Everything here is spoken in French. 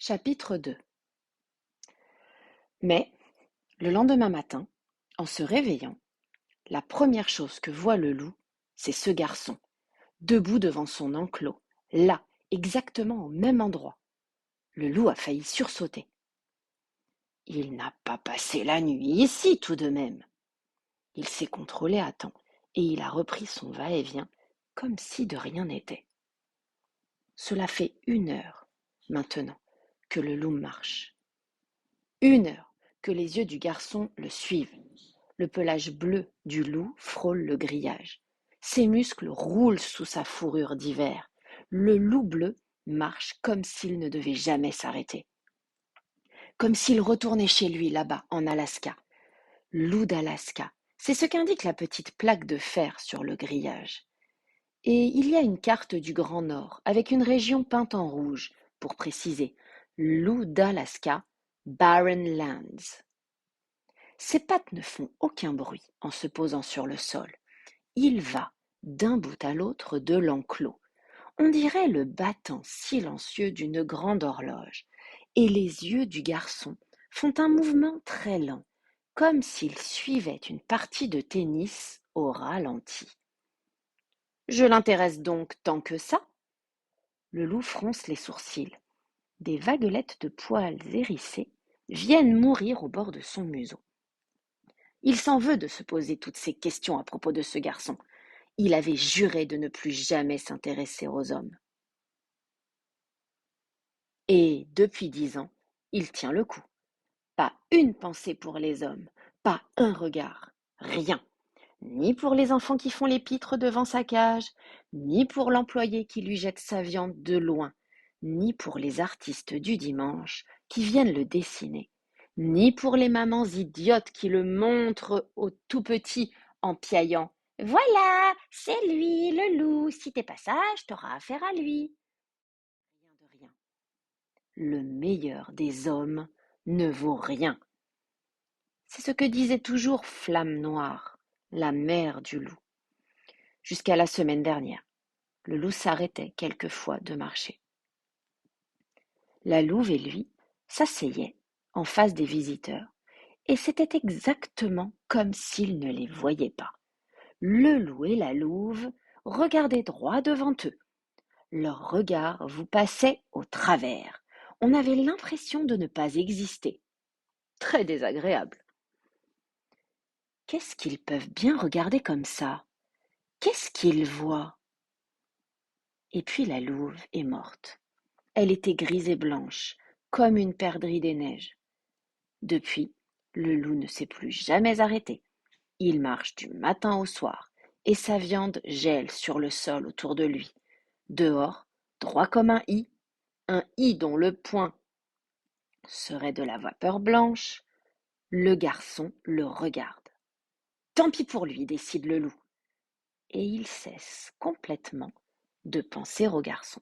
Chapitre 2. Mais, le lendemain matin, en se réveillant, la première chose que voit le loup, c'est ce garçon, debout devant son enclos, là, exactement au même endroit. Le loup a failli sursauter. Il n'a pas passé la nuit ici tout de même. Il s'est contrôlé à temps et il a repris son va-et-vient comme si de rien n'était. Cela fait 1 heure, maintenant, que le loup marche. 1 heure que les yeux du garçon le suivent. Le pelage bleu du loup frôle le grillage. Ses muscles roulent sous sa fourrure d'hiver. Le loup bleu marche comme s'il ne devait jamais s'arrêter. Comme s'il retournait chez lui là-bas, en Alaska. Loup d'Alaska, c'est ce qu'indique la petite plaque de fer sur le grillage. Et il y a une carte du Grand Nord, avec une région peinte en rouge, pour préciser. Loup d'Alaska, Barren Lands. Ses pattes ne font aucun bruit en se posant sur le sol. Il va d'un bout à l'autre de l'enclos. On dirait le battant silencieux d'une grande horloge. Et les yeux du garçon font un mouvement très lent, comme s'il suivait une partie de tennis au ralenti. Je l'intéresse donc tant que ça? Le loup fronce les sourcils. Des vaguelettes de poils hérissés viennent mourir au bord de son museau. Il s'en veut de se poser toutes ces questions à propos de ce garçon. Il avait juré de ne plus jamais s'intéresser aux hommes. Et depuis 10 ans, il tient le coup. Pas une pensée pour les hommes, pas un regard, rien. Ni pour les enfants qui font les pitres devant sa cage, ni pour l'employé qui lui jette sa viande de loin, ni pour les artistes du dimanche qui viennent le dessiner, ni pour les mamans idiotes qui le montrent au tout petit en piaillant. Voilà, c'est lui, le loup. Si t'es pas sage, t'auras affaire à lui. Rien de rien. Le meilleur des hommes ne vaut rien. C'est ce que disait toujours Flamme Noire, la mère du loup. Jusqu'à la semaine dernière, le loup s'arrêtait quelquefois de marcher. La louve et lui s'asseyaient en face des visiteurs, et c'était exactement comme s'ils ne les voyaient pas. Le loup et la louve regardaient droit devant eux. Leur regard vous passait au travers. On avait l'impression de ne pas exister. Très désagréable. Qu'est-ce qu'ils peuvent bien regarder comme ça? Qu'est-ce qu'ils voient? Et puis la louve est morte. Elle était grise et blanche, comme une perdrix des neiges. Depuis, le loup ne s'est plus jamais arrêté. Il marche du matin au soir, et sa viande gèle sur le sol autour de lui. Dehors, droit comme un i dont le point serait de la vapeur blanche, le garçon le regarde. Tant pis pour lui, décide le loup, et il cesse complètement de penser au garçon.